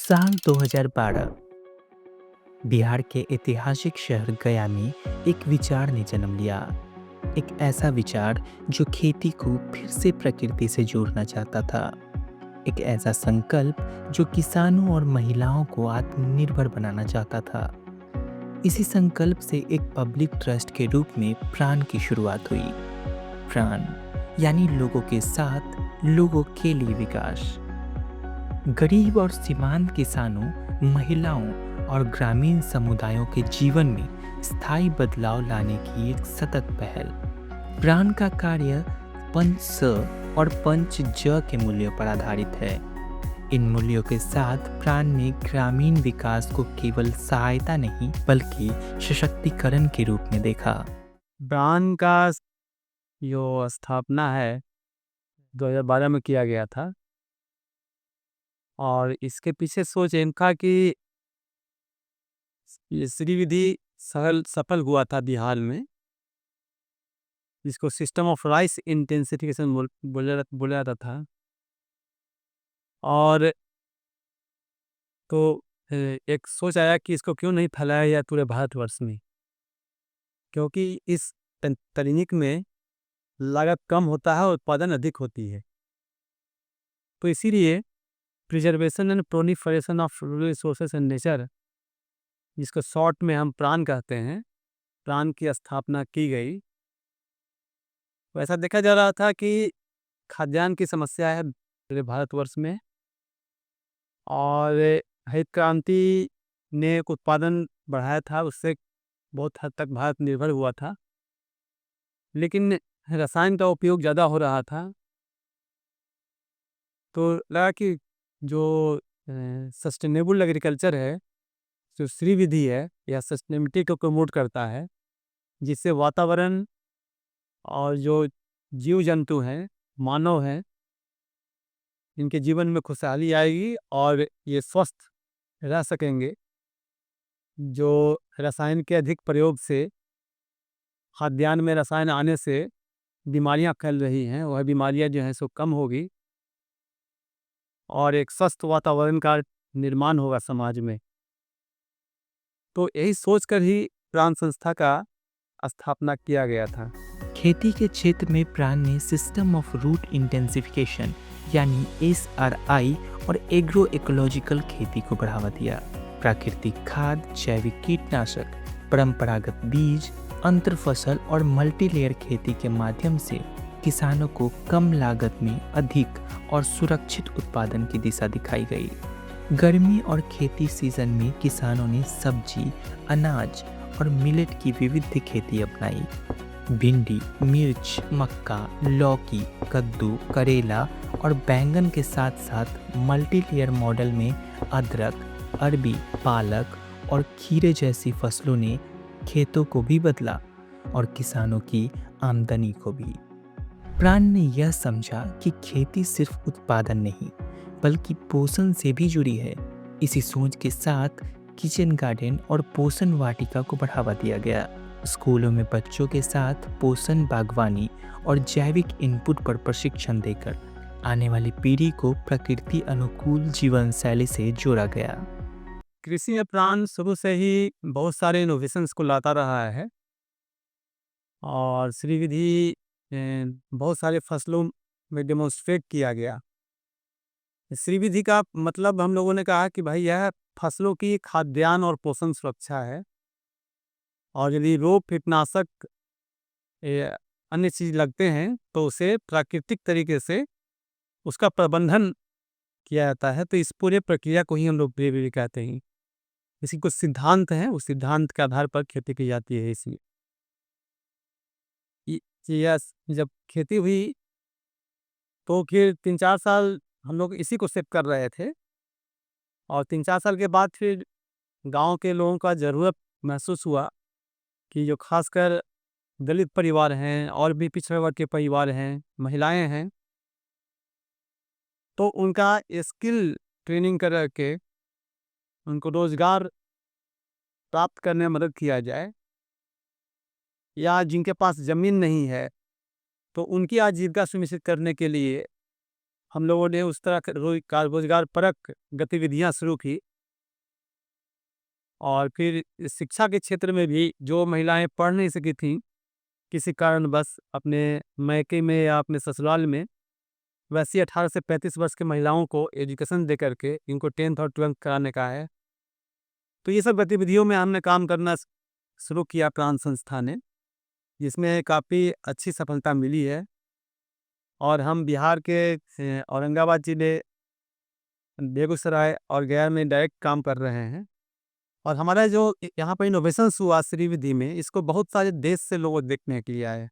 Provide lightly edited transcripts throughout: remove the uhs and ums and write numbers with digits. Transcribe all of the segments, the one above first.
साल 2012 बिहार के ऐतिहासिक शहर गया में एक विचार ने जन्म लिया। एक ऐसा विचार जो खेती को फिर से प्रकृति से जोड़ना चाहता था। एक ऐसा संकल्प जो किसानों और महिलाओं को आत्मनिर्भर बनाना चाहता था। इसी संकल्प से एक पब्लिक ट्रस्ट के रूप में प्राण की शुरुआत हुई। प्राण यानी लोगों के साथ लोगों के लिए विकास। गरीब और सीमांत किसानों, महिलाओं और ग्रामीण समुदायों के जीवन में स्थायी बदलाव लाने की एक सतत पहल। प्राण का कार्य पंच स और पंच ज के मूल्यों पर आधारित है। इन मूल्यों के साथ प्राण ने ग्रामीण विकास को केवल सहायता नहीं बल्कि सशक्तिकरण के रूप में देखा। ब्रांड का जो स्थापना है 2012 में किया गया था और इसके पीछे सोच एम था कि ये श्रीविधि सफल हुआ था बिहार में, जिसको सिस्टम ऑफ राइस इंटेंसिफिकेशन बोला जाता था। और तो एक सोच आया कि इसको क्यों नहीं फैलाया जाए पूरे भारतवर्ष में, क्योंकि इस तकनीक में लागत कम होता है और उत्पादन अधिक होती है। तो इसीलिए preservation and proliferation of resources and nature, जिसको शॉर्ट में हम प्राण कहते हैं, प्राण की स्थापना की गई। तो ऐसा देखा जा रहा था कि खाद्यान्न की समस्या है पूरे भारतवर्ष में, और हरित क्रांति ने एक उत्पादन बढ़ाया था, उससे बहुत हद तक भारत निर्भर हुआ था। लेकिन रसायन का उपयोग ज़्यादा हो रहा था, तो लगा कि जो सस्टेनेबल एग्रीकल्चर है, जो श्री विधि है, या सस्टेनेबिलिटी को प्रमोट करता है, जिससे वातावरण और जो जीव जंतु हैं, मानव हैं, इनके जीवन में खुशहाली आएगी और ये स्वस्थ रह सकेंगे। जो रसायन के अधिक प्रयोग से, खाद्यान्न में रसायन आने से बीमारियां फैल रही हैं, वह बीमारियां जो हैं सो कम होगी और एक स्वस्थ वातावरण का निर्माण होगा समाज में। तो यही सोचकर ही प्राण संस्था का स्थापना किया गया था। खेती के क्षेत्र में प्राण ने सिस्टम ऑफ रूट इंटेंसिफिकेशन यानी SRI और एग्रो इकोलॉजिकल खेती को बढ़ावा दिया। प्राकृतिक खाद, जैविक कीटनाशक, परंपरागत बीज, अंतर फसल और मल्टीलेयर खेती के माध्यम से किसानों को कम लागत में अधिक और सुरक्षित उत्पादन की दिशा दिखाई गई। गर्मी और खेती सीजन में किसानों ने सब्जी, अनाज और मिलेट की विविध खेती अपनाई। भिंडी, मिर्च, मक्का, लौकी, कद्दू, करेला और बैंगन के साथ साथ मल्टीलेयर मॉडल में अदरक, अरबी, पालक और खीरे जैसी फसलों ने खेतों को भी बदला और किसानों की आमदनी को भी। प्राण ने यह समझा कि खेती सिर्फ उत्पादन नहीं बल्कि पोषण से भी जुड़ी है। इसी सोच के साथ किचन गार्डन और पोषण वाटिका को बढ़ावा दिया गया। स्कूलों में बच्चों के साथ पोषण बागवानी और जैविक इनपुट पर प्रशिक्षण देकर आने वाली पीढ़ी को प्रकृति अनुकूल जीवन शैली से जोड़ा गया। कृषि में प्राण शुरू से ही बहुत सारे इनोवेशंस को लाता रहा है और श्री विधि बहुत सारे फसलों में डेमोन्स्ट्रेट किया गया। श्री विधि का मतलब हम लोगों ने कहा कि भाई यह फसलों की खाद्यान्न और पोषण सुरक्षा है, और यदि रोग, कीटनाशक, अन्य चीज लगते हैं तो उसे प्राकृतिक तरीके से उसका प्रबंधन किया जाता है। तो इस पूरे प्रक्रिया को ही हम लोग ब्रेवरी कहते हैं। इसी कुछ सिद्धांत हैं, उस सिद्धांत के आधार पर खेती की जाती है। इसलिए यस, जब खेती हुई तो फिर 3-4 साल हम लोग इसी को सेव कर रहे थे, और 3-4 साल के बाद फिर गांव के लोगों का ज़रूरत महसूस हुआ कि जो खासकर दलित परिवार हैं और भी पिछड़े वर्ग के परिवार हैं, महिलाएं हैं, तो उनका स्किल ट्रेनिंग कर के उनको रोजगार प्राप्त करने में मदद किया जाए, या जिनके पास ज़मीन नहीं है तो उनकी आजीविका सुनिश्चित करने के लिए हम लोगों ने उस तरह रोजगार परक गतिविधियां शुरू की। और फिर शिक्षा के क्षेत्र में भी जो महिलाएं पढ़ नहीं सकी थीं किसी कारणवश अपने मायके में या अपने ससुराल में, वैसी 18 से 35 वर्ष की महिलाओं को एजुकेशन दे करके इनको 10th और 12th कराने का है। तो ये सब गतिविधियों में हमने काम करना शुरू किया प्राण संस्था ने, जिसमें काफ़ी अच्छी सफलता मिली है। और हम बिहार के औरंगाबाद जिले, बेगूसराय और गया में डायरेक्ट काम कर रहे हैं। और हमारा जो यहाँ पर इनोवेशंस हुआ श्रीविधि में, इसको बहुत सारे देश से लोग देखने के लिए आए।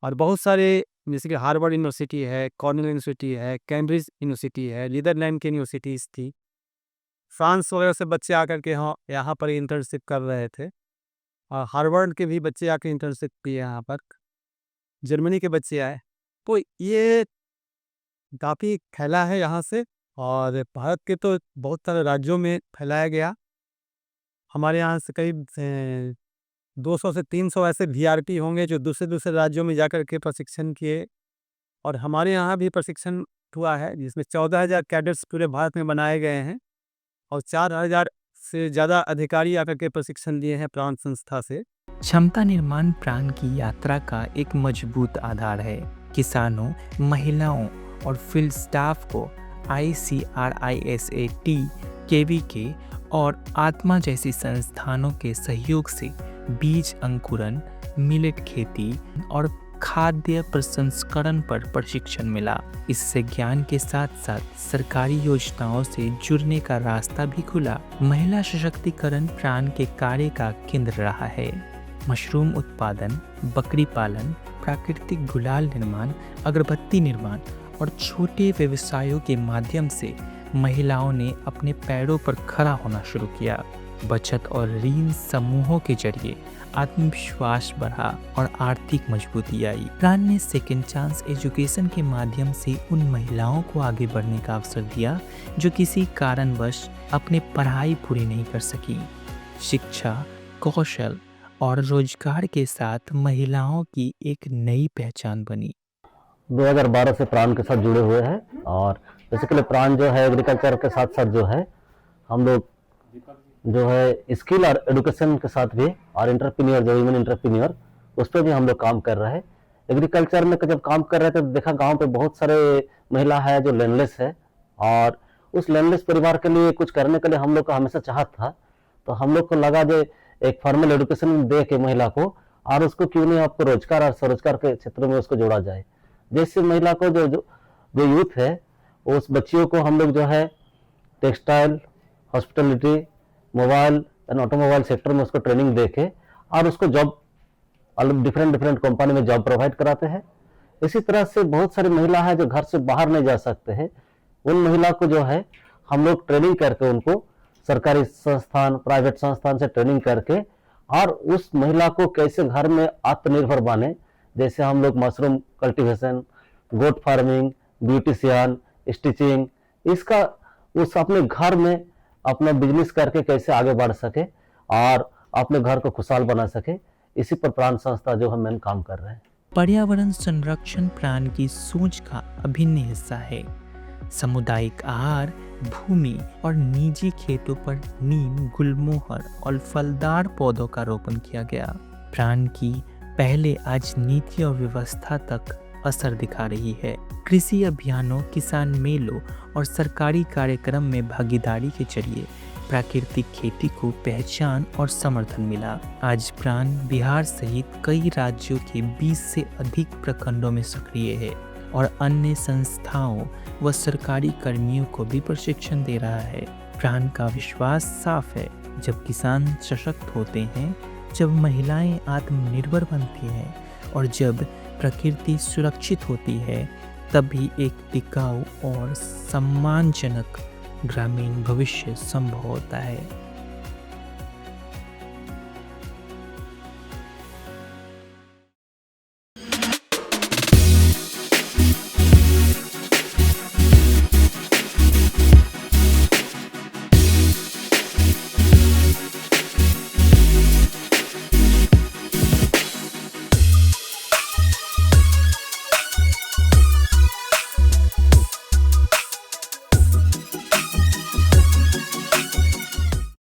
और बहुत सारे जैसे कि हार्वर्ड यूनिवर्सिटी है, कॉर्नेल यूनिवर्सिटी है, कैम्ब्रिज यूनिवर्सिटी है, नीदरलैंड की यूनिवर्सिटीज़ थी, फ्रांस वगैरह से बच्चे आकर के यहाँ पर इंटर्नशिप कर रहे थे। और हार्वर्ड के भी बच्चे आके इंटर्नशिप किए यहाँ पर, जर्मनी के बच्चे आए। तो ये काफ़ी फैला है यहाँ से, और भारत के तो बहुत सारे राज्यों में फैलाया गया। हमारे यहाँ से करीब 200 से 300 ऐसे VRP होंगे जो दूसरे राज्यों में जाकर के प्रशिक्षण किए। और हमारे यहाँ भी प्रशिक्षण हुआ है, जिसमें 14,000 कैडेट्स पूरे भारत में बनाए गए हैं, और 4,000 से ज़्यादा अधिकारी आकर के प्रशिक्षण लिए हैं प्राण संस्था से। क्षमता निर्माण प्राण की यात्रा का एक मजबूत आधार है। किसानों, महिलाओं और फील्ड स्टाफ को ICRISAT, KVK और आत्मा जैसी संस्थानों के सहयोग से बीज अंकुरण, मिलेट खेती और खाद्य प्रसंस्करण पर प्रशिक्षण मिला। इससे ज्ञान के साथ साथ सरकारी योजनाओं से जुड़ने का रास्ता भी खुला। महिला सशक्तिकरण प्राण के कार्य का केंद्र रहा है। मशरूम उत्पादन, बकरी पालन, प्राकृतिक गुलाल निर्माण, अगरबत्ती निर्माण और छोटे व्यवसायों के माध्यम से महिलाओं ने अपने पैरों पर खड़ा होना शुरू किया। बचत और ऋण समूहों के जरिए आत्मविश्वास बढ़ा और आर्थिक मजबूती आई। प्राण ने सेकेंड चांस एजुकेशन के माध्यम से उन महिलाओं को आगे बढ़ने का अवसर दिया जो किसी कारणवश अपनी पढ़ाई पूरी नहीं कर सकी। शिक्षा, कौशल और रोजगार के साथ महिलाओं की एक नई पहचान बनी। 2012 से प्राण के साथ जुड़े हुए हैं, और बेसिकली प्राण जो है एग्रीकल्चर के साथ साथ जो है हम लोग जो है स्किल और एडुकेशन के साथ भी, और एंटरप्रेन्योर जो वुमेन एंटरप्रेन्योर, उस पर भी हम लोग काम कर रहे हैं। एग्रीकल्चर में जब काम कर रहे थे तो देखा गांव पे बहुत सारे महिला है जो लैंडलेस है, और उस लैंडलेस परिवार के लिए कुछ करने के लिए हम लोग का हमेशा चाहत था। तो हम लोग को लगा जो एक फॉर्मल एडुकेशन दे के महिला को, और उसको क्यों नहीं आपको रोजगार और स्वरोजगार के क्षेत्र में उसको जोड़ा जाए। जैसे महिला को जो यूथ है, उस बच्चियों को हम लोग जो है textile, hospitality, mobile and automobile sector में उसको ट्रेनिंग देके और उसको जॉब डिफरेंट कंपनी में जॉब प्रोवाइड कराते हैं। इसी तरह से बहुत सारी महिला है जो घर से बाहर नहीं जा सकते हैं, उन महिला को जो है हम लोग ट्रेनिंग करके उनको सरकारी संस्थान, प्राइवेट संस्थान से ट्रेनिंग करके, और उस महिला को कैसे घर में आत्मनिर्भर बने। जैसे हम लोग mushroom cultivation, goat farming, beautician, stitching, इसका उस अपने घर में अपना बिजनेस करके कैसे आगे बढ़ सके और अपने घर को खुशहाल बना सके, इसी पर प्राण संस्था जो हम काम कर रहे हैं। पर्यावरण संरक्षण प्राण की सोच का अभिन्न हिस्सा है। सामुदायिक आहार, भूमि और निजी खेतों पर नीम, गुलमोहर और फलदार पौधों का रोपण किया गया। प्राण की पहले आज नीति और व्यवस्था तक असर दिखा रही है। कृषि अभियानों, किसान मेलों और सरकारी कार्यक्रम में भागीदारी के जरिए प्राकृतिक खेती को पहचान और समर्थन मिला। आज प्राण बिहार सहित कई राज्यों के 20 से अधिक प्रखंडों में सक्रिय है और अन्य संस्थाओं व सरकारी कर्मियों को भी प्रशिक्षण दे रहा है। प्राण का विश्वास साफ है, जब किसान सशक्त होते हैं, जब महिलाएं आत्मनिर्भर बनती हैं और जब प्रकृति सुरक्षित होती है, तभी एक टिकाऊ और सम्मानजनक ग्रामीण भविष्य संभव होता है।